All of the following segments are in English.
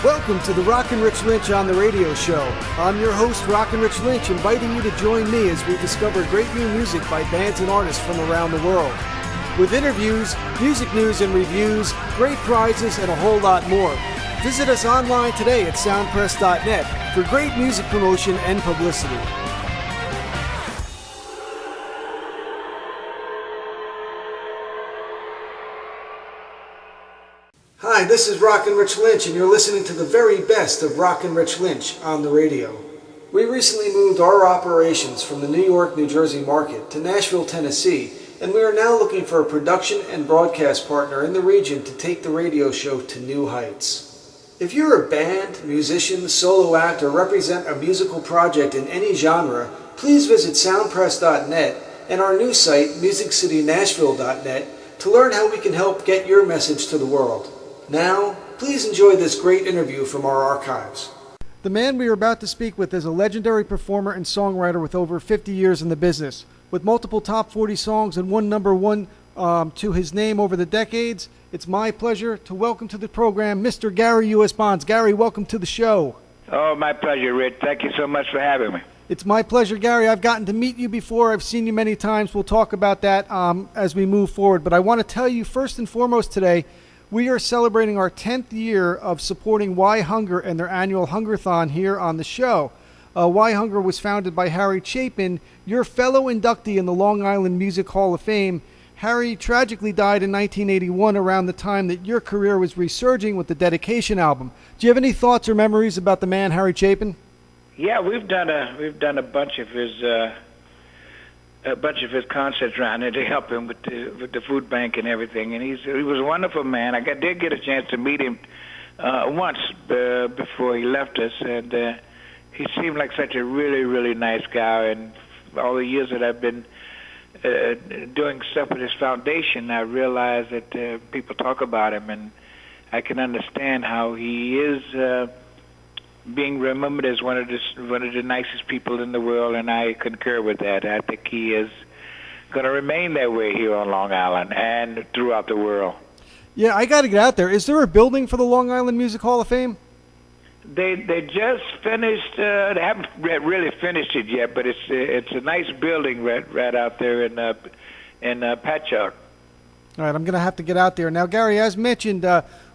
Welcome to the Rockin Rich Lynch on the Radio Show. I'm your host, Rockin Rich Lynch, inviting you to join me as we discover great new music by bands and artists from around the world. With interviews, music news and reviews, great prizes, and a whole lot more. Visit us online today at soundpress.net for great music promotion and publicity. Hi, this is Rockin Rich Lynch, and you're listening to the very best of Rockin Rich Lynch on the radio. We recently moved our operations from the New York, New Jersey market to Nashville, Tennessee, and we are now looking for a production and broadcast partner in the region to take the radio show to new heights. If you're a band, musician, solo act, or represent a musical project in any genre, please visit soundpress.net and our new site, musiccitynashville.net, to learn how we can help get your message to the world. Now, please enjoy this great interview from our archives. The man we are about to speak with is a legendary performer and songwriter with over 50 years in the business. With multiple top 40 songs and one number one to his name over the decades, it's my pleasure to welcome to the program Mr. Gary U.S. Bonds. Gary, welcome to the show. Oh, my pleasure, Rich. Thank you so much for having me. It's my pleasure, Gary. I've gotten to meet you before. I've seen you many times. We'll talk about that as we move forward. But I want to tell you first and foremost today, we are celebrating our 10th year of supporting Why Hunger and their annual Hungerthon here on the show. Why Hunger was founded by Harry Chapin, your fellow inductee in the Long Island Music Hall of Fame. Harry tragically died in 1981 around the time that your career was resurging with the Dedication album. Do you have any thoughts or memories about the man Harry Chapin? Yeah, we've done a bunch of his concerts around here to help him with the food bank and everything, and he was a wonderful man. I did get a chance to meet him once before he left us, and he seemed like such a really, really nice guy. And all the years that I've been doing stuff with his foundation, I realized that people talk about him, and I can understand how he is being remembered as one of the nicest people in the world, and I concur with that. I think he is going to remain that way here on Long Island and throughout the world. Yeah, I got to get out there. Is there a building for the Long Island Music Hall of Fame? They just finished. They haven't really finished it yet, but it's a nice building right out there in Patchogue. All right, I'm going to have to get out there. Now, Gary, as mentioned,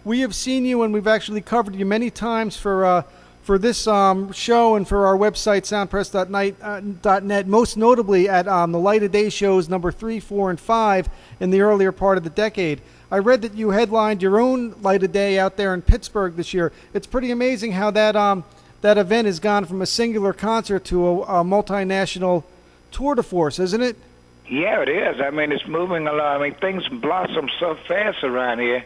we have seen you and we've actually covered you many times for this show and for our website, soundpress.net, most notably at the Light of Day shows number 3, 4, and 5 in the earlier part of the decade. I read that you headlined your own Light of Day out there in Pittsburgh this year. It's pretty amazing how that event has gone from a singular concert to a multinational tour de force, isn't it? Yeah, it is. I mean, it's moving along. I mean, things blossom so fast around here.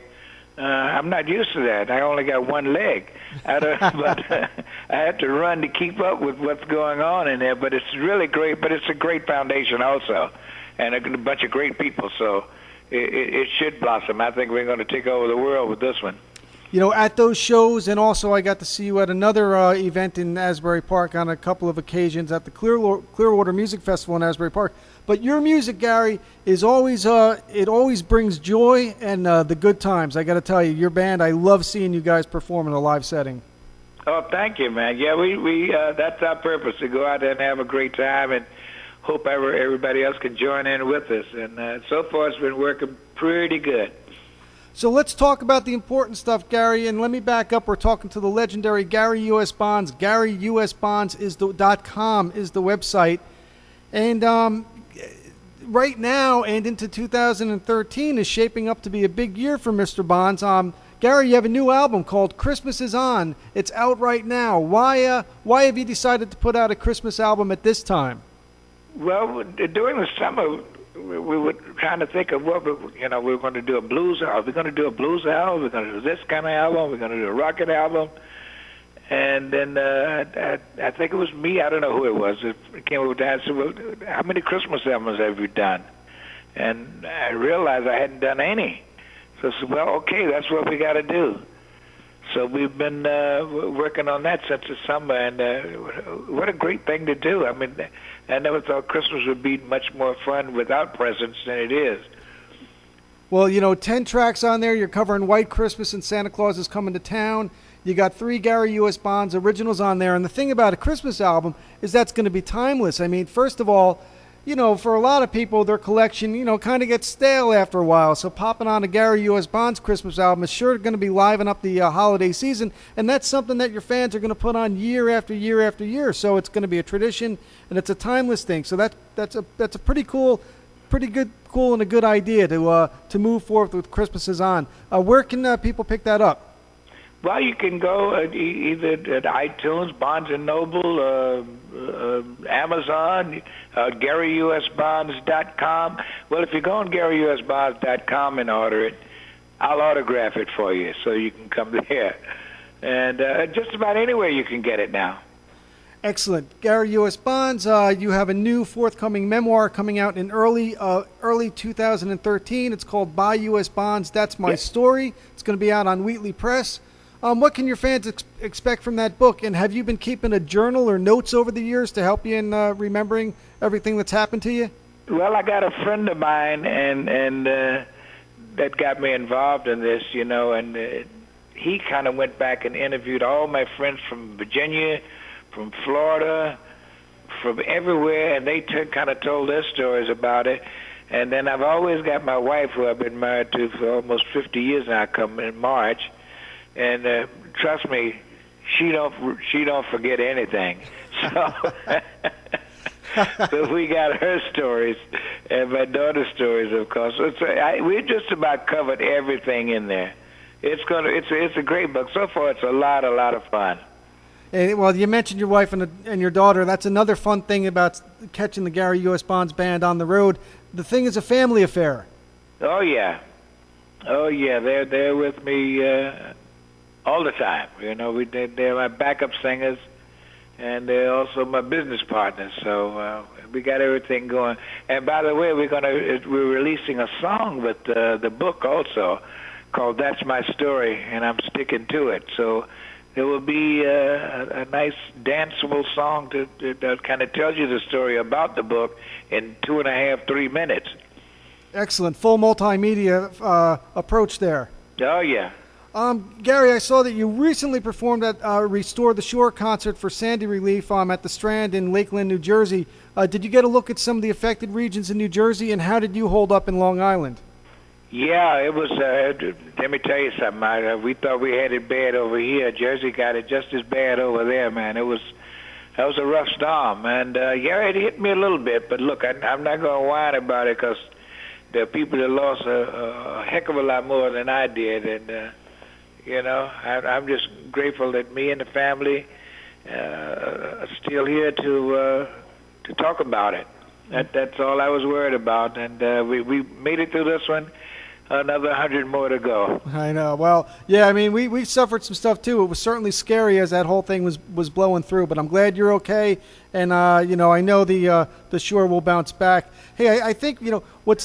I'm not used to that. I only got one leg. But I have to run to keep up with what's going on in there. But it's really great. But it's a great foundation also, and a bunch of great people. So it should blossom. I think we're going to take over the world with this one. You know, at those shows, and also I got to see you at another event in Asbury Park on a couple of occasions at the Clearwater Music Festival in Asbury Park. But your music, Gary, is always it always brings joy and the good times. I got to tell you, your band, I love seeing you guys perform in a live setting. Oh, thank you, man. Yeah, we that's our purpose, to go out there and have a great time, and hope everybody else can join in with us. And so far, it's been working pretty good. So let's talk about the important stuff, Gary, and let me back up. We're talking to the legendary Gary U.S. Bonds. GaryUSBonds.com is the website. And right now and into 2013 is shaping up to be a big year for Mr. Bonds. Gary, you have a new album called Christmas Is On. It's out right now. Why have you decided to put out a Christmas album at this time? Well, during the summer, we were trying to think of what we were going to do a blues album. We're going to do a blues album. We're going to do this kind of album. We're going to do a rockin' album. And then I think it was me. I don't know who it was. It came over to ask, well, how many Christmas albums have you done? And I realized I hadn't done any. So I said, well, okay, that's what we got to do. So we've been working on that since the summer, and what a great thing to do. I mean, I never thought Christmas would be much more fun without presents than it is. Well, you know, 10 tracks on there. You're covering White Christmas and Santa Claus is Coming to Town. You got 3 Gary U.S. Bonds originals on there. And the thing about a Christmas album is that's going to be timeless. I mean, first of all, you know, for a lot of people, their collection, you know, kind of gets stale after a while. So popping on a Gary U.S. Bonds Christmas album is sure going to be liven up the holiday season. And that's something that your fans are going to put on year after year after year. So it's going to be a tradition, and it's a timeless thing. So that's a pretty cool and a good idea to move forward with Christmas is on. Where can people pick that up? Well, you can go either at iTunes, Barnes and Noble, Amazon, GaryUSBonds.com. Well, if you go on GaryUSBonds.com and order it, I'll autograph it for you, so you can come there. And just about anywhere you can get it now. Excellent. Gary U.S. Bonds, you have a new forthcoming memoir coming out in early 2013. It's called Buy U.S. Bonds, That's My Story. It's going to be out on Wheatley Press. What can your fans expect from that book? And have you been keeping a journal or notes over the years to help you in remembering everything that's happened to you? Well, I got a friend of mine and that got me involved in this, you know, and he kind of went back and interviewed all my friends from Virginia, from Florida, from everywhere, and they kind of told their stories about it. And then I've always got my wife, who I've been married to for almost 50 years now, come in March. And trust me, she don't forget anything. So, so we got her stories and my daughter's stories, of course. We just about covered everything in there. It's a great book. So far, it's a lot of fun. Well, you mentioned your wife and your daughter. That's another fun thing about catching the Gary U.S. Bonds Band on the road. The thing is a family affair. Oh yeah, they're with me all the time. You know, they're my backup singers, and they're also my business partners. So we got everything going. And by the way, we're releasing a song with the book also, called "That's My Story," and I'm sticking to it. So there will be a nice danceable song that kind of tells you the story about the book in 2.5, 3 minutes. Excellent. Full multimedia approach there. Oh, yeah. Gary, I saw that you recently performed at Restore the Shore concert for Sandy Relief at the Strand in Lakeland, New Jersey. Did you get a look at some of the affected regions in New Jersey, and how did you hold up in Long Island? Yeah, it was, let me tell you something. We thought we had it bad over here. Jersey got it just as bad over there, man. That was a rough storm. And, yeah, it hit me a little bit. But, look, I'm not going to whine about it because there are people that lost a heck of a lot more than I did. And, you know, I'm just grateful that me and the family are still here to talk about it. That's all I was worried about. And we made it through this one. Another 100 more to go. I know. Well, yeah, I mean, we suffered some stuff, too. It was certainly scary as that whole thing was blowing through. But I'm glad you're okay. And, you know, I know the shore will bounce back. Hey, I think, you know, what's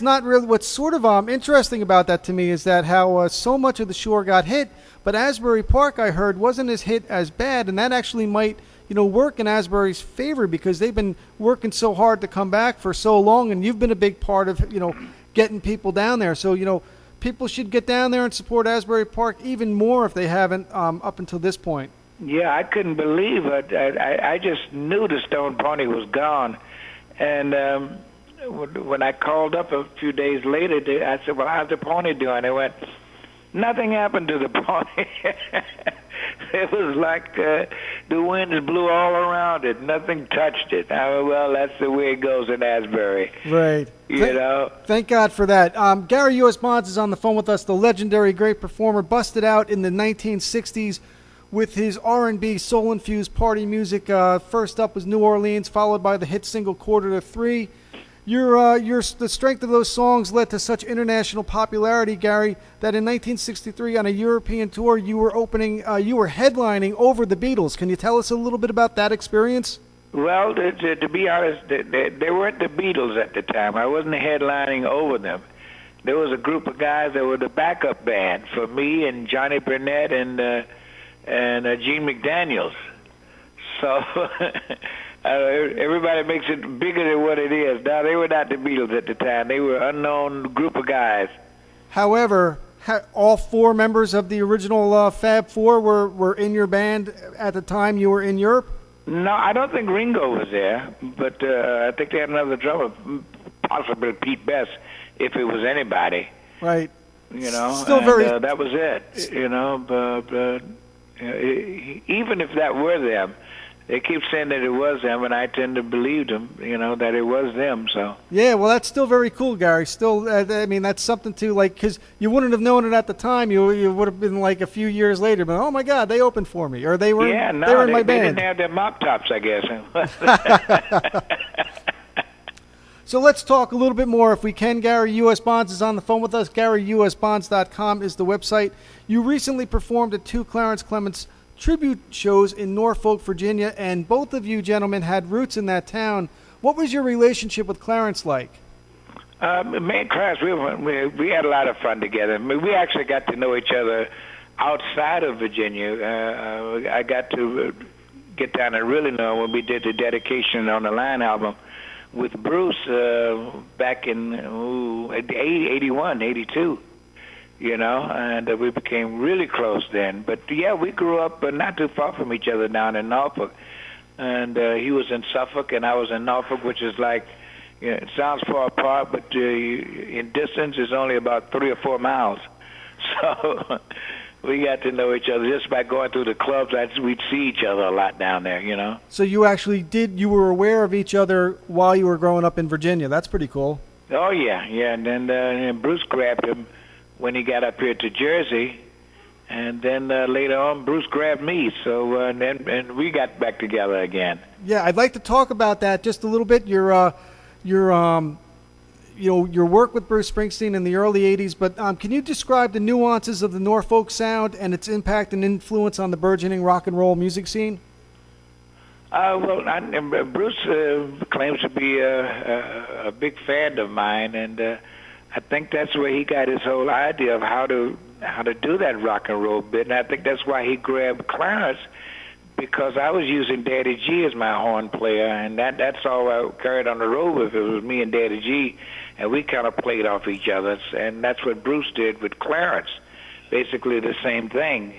sort of interesting about that to me is that how so much of the shore got hit. But Asbury Park, I heard, wasn't as hit as bad. And that actually might, you know, work in Asbury's favor because they've been working so hard to come back for so long. And you've been a big part of, you know, getting people down there. So, you know, people should get down there and support Asbury Park even more if they haven't up until this point. Yeah, I couldn't believe it. I just knew the Stone Pony was gone. And when I called up a few days later, I said, well, how's the pony doing? They went, nothing happened to the pony. It was like the winds blew all around it. Nothing touched it. Well, that's the way it goes in Asbury. Right. You know? Thank God for that. Gary U.S. Bonds is on the phone with us, the legendary great performer, busted out in the 1960s with his R&B soul-infused party music. First up was New Orleans, followed by the hit single Quarter to Three. The strength of those songs led to such international popularity, Gary, that in 1963 on a European tour you were headlining over the Beatles. Can you tell us a little bit about that experience? Well, to be honest, they weren't the Beatles at the time. I wasn't headlining over them. There was a group of guys that were the backup band for me and Johnny Burnett and Gene McDaniels. So everybody makes it bigger than what it is. Now, they were not the Beatles at the time. They were an unknown group of guys. However, all four members of the original Fab Four were in your band at the time you were in Europe? No, I don't think Ringo was there, but I think they had another drummer, possibly Pete Best, if it was anybody. Right. Still very. That was it. But even if that were them, they keep saying that it was them, and I tend to believe them. That it was them. So. Yeah, well, that's still very cool, Gary. Still, I mean, that's something to because you wouldn't have known it at the time. You would have been a few years later, but oh my God, they opened for me, or they were. Yeah, no, they were in my they band. didn't have their mop tops, I guess. So let's talk a little bit more, if we can. Gary U.S. Bonds is on the phone with us. GaryUSBonds.com is the website. You recently performed at 2 Clarence Clements tribute shows in Norfolk, Virginia, and both of you gentlemen had roots in that town. What was your relationship with Clarence like? Me and Clarence, we had a lot of fun together. I mean, we actually got to know each other outside of Virginia. I got to get down and really know when we did the dedication on the Line album with Bruce back in 81, 82, and we became really close then. But, yeah, we grew up not too far from each other down in Norfolk. And he was in Suffolk, and I was in Norfolk, which is it sounds far apart, but in distance it's only about 3 or 4 miles. So we got to know each other just by going through the clubs. We'd see each other a lot down there, So you actually you were aware of each other while you were growing up in Virginia. That's pretty cool. Oh, yeah. And then Bruce grabbed him when he got up here to Jersey. And then later on, Bruce grabbed me. So and we got back together again. Yeah, I'd like to talk about that just a little bit. Your work with Bruce Springsteen in the early '80s. But can you describe the nuances of the Norfolk sound and its impact and influence on the burgeoning rock and roll music scene? Bruce claims to be a big fan of mine, and I think that's where he got his whole idea of how to do that rock and roll bit. And I think that's why he grabbed Clarence, because I was using Daddy G as my horn player, and that's all I carried on the road with. It was me and Daddy G, and we kind of played off each other. And that's what Bruce did with Clarence, basically the same thing,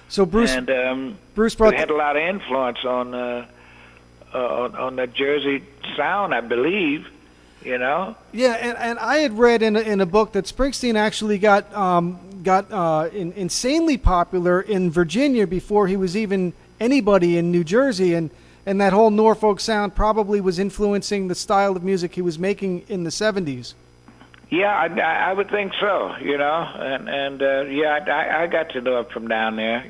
So Bruce had a lot of influence on the Jersey sound, I believe. Yeah, and I had read in a book that Springsteen actually got insanely popular in Virginia before he was even anybody in New Jersey, and that whole Norfolk sound probably was influencing the style of music he was making in the 70s. Yeah, I would think so, I got to know him from down there,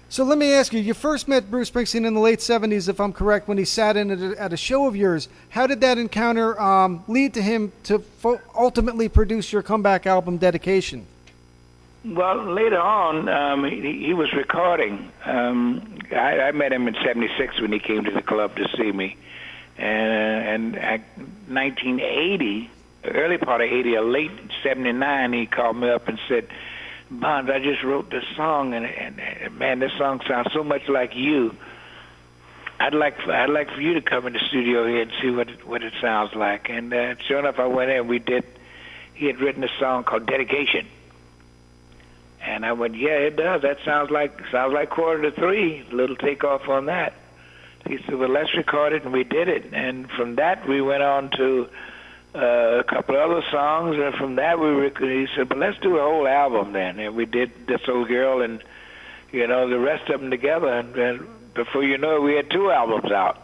So let me ask you, you first met Bruce Springsteen in the late 70s, if I'm correct, when he sat in at a show of yours. How did that encounter lead to him to ultimately produce your comeback album, Dedication? Well, later on, he was recording. I met him in '76 when he came to the club to see me. And 1980, early part of 80 or late 79, he called me up and said, Bonds, I just wrote this song, and man, this song sounds so much like you. I'd like for you to come in the studio here and see what it sounds like. And sure enough, I went in. He had written a song called Dedication, and I went, yeah, it does. That sounds like 2:45. A little takeoff on that. He said, well, let's record it, and we did it. And from that, we went on to a couple of other songs, and from that he said, but let's do a whole album then. And we did This Old Girl and, the rest of them together. And before you know it, we had 2 albums out.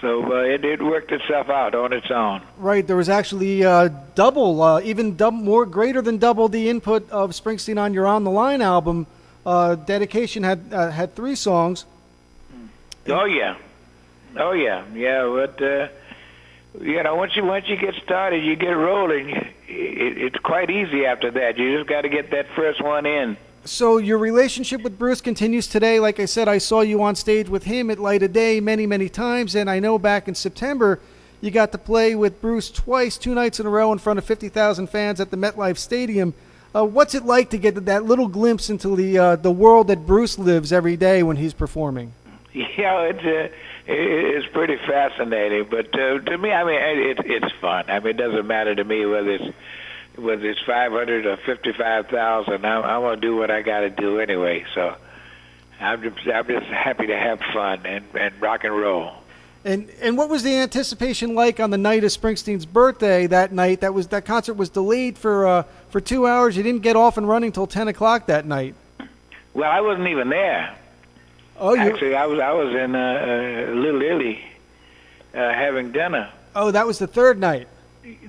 So it worked itself out on its own. Right. There was actually more greater than double the input of Springsteen on your On the Line album. Dedication had 3 songs. Oh, yeah. Yeah, but... once you get started, you get rolling. It's quite easy after that. You just got to get that first one in. So your relationship with Bruce continues today. Like I said, I saw you on stage with him at Light of Day many, many times, and I know back in September you got to play with Bruce twice, 2 nights in a row in front of 50,000 fans at the MetLife Stadium. What's it like to get that little glimpse into the world that Bruce lives every day when he's performing? Yeah, it's pretty fascinating, but to me, I mean, it's fun. I mean, it doesn't matter to me whether it's whether it's 500 or 55,000, I want to do what I got to do anyway. So I'm just happy to have fun and rock and roll. And what was the anticipation like on the night of Springsteen's birthday that night? That concert was delayed for 2 hours. You didn't get off and running till 10 o'clock that night. Well, I wasn't even there. Oh, actually, I was in Little Italy having dinner. Oh, that was the third night.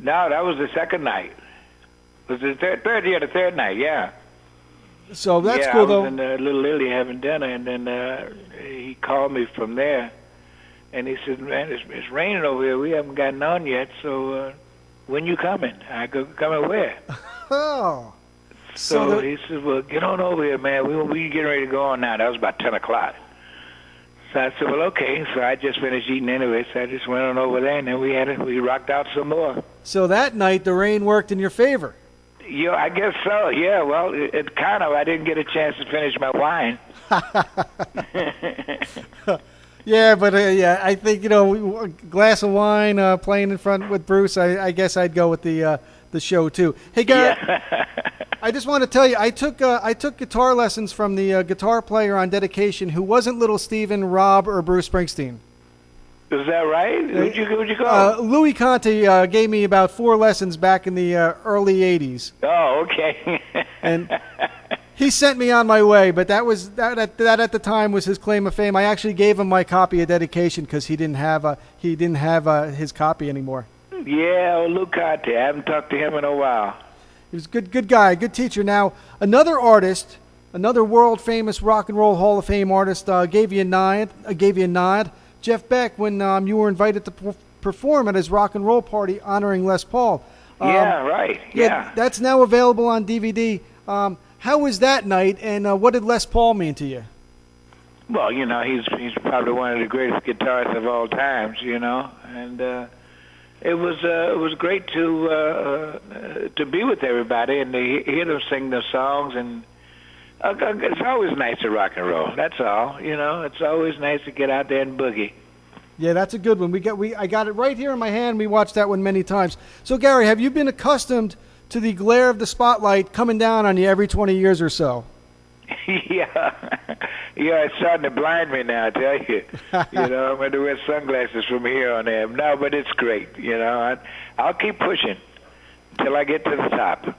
No, that was the second night. Was the third? Yeah, the third night. Yeah. So that's cool, though. I was in Little Italy having dinner, and then he called me from there, and he said, "Man, it's raining over here. We haven't gotten on yet. So when you coming?" I go, "Coming where?" Oh. So he said, "Well, get on over here, man. We getting ready to go on now." That was about 10 o'clock. So I said, "Well, okay." So I just finished eating anyway, so I just went on over there, and then we rocked out some more. So that night, the rain worked in your favor. Yeah, I guess so. Yeah, well, it kind of. I didn't get a chance to finish my wine. Yeah, but yeah, I think a glass of wine, playing in front with Bruce. I guess I'd go with the show too. Hey, Garrett, yeah. I just want to tell you, I took guitar lessons from the guitar player on dedication who wasn't Little Steven, Rob, or Bruce Springsteen. Is that right? Who'd you go? Louis Conte gave me about 4 lessons back in the early '80s. Oh, okay. And he sent me on my way, but that at the time was his claim of fame. I actually gave him my copy of dedication because he didn't have his copy anymore. Yeah, Lou Conte. I haven't talked to him in a while. He was a good guy, good teacher. Now, another artist, another world famous Rock and Roll Hall of Fame artist, gave you a nod. Jeff Beck, when you were invited to perform at his rock and roll party honoring Les Paul. Yeah, right. Yeah, that's now available on DVD. How was that night, and what did Les Paul mean to you? Well, he's probably one of the greatest guitarists of all times. And it was great to be with everybody and to hear them sing their songs. And it's always nice to rock and roll. That's all. It's always nice to get out there and boogie. Yeah, that's a good one. I got it right here in my hand. We watched that one many times. So, Gary, have you been accustomed to the glare of the spotlight coming down on you every 20 years or so? Yeah, it's starting to blind me now, I tell you. I'm going to wear sunglasses from here on in. No, but it's great. I'll keep pushing until I get to the top.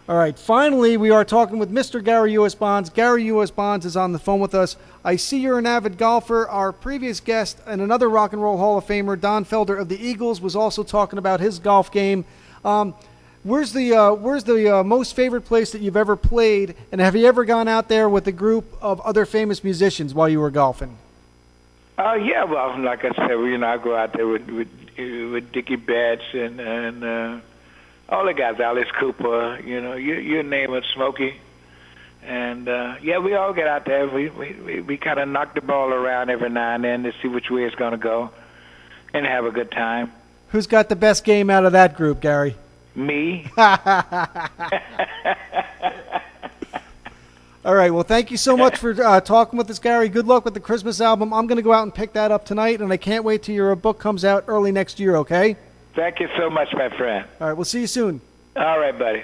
All right, finally, we are talking with Mr. Gary U.S. Bonds. Gary U.S. Bonds is on the phone with us. I see you're an avid golfer. Our previous guest and another Rock and Roll Hall of Famer, Don Felder of the Eagles, was also talking about his golf game. Where's the most favorite place that you've ever played, and have you ever gone out there with a group of other famous musicians while you were golfing? Yeah, well, like I said, I go out there with Dickie Betts and all the guys, Alice Cooper, you name it, Smokey. And, yeah, we all get out there. We kind of knock the ball around every now and then to see which way it's going to go and have a good time. Who's got the best game out of that group, Gary? Me. All right, well, thank you so much for talking with us, Gary. Good luck with the Christmas album. I'm going to go out and pick that up tonight, and I can't wait till your book comes out early next year, okay? Thank you so much, my friend. All right, we'll see you soon. All right, buddy.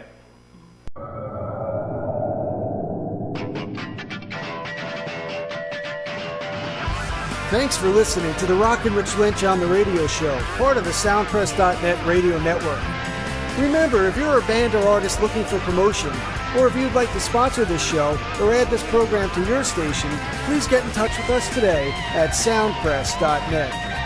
Thanks for listening to the Rockin' Rich Lynch on the Radio Show, part of the SoundPress.net radio network. Remember, if you're a band or artist looking for promotion, or if you'd like to sponsor this show or add this program to your station, please get in touch with us today at SoundPress.net.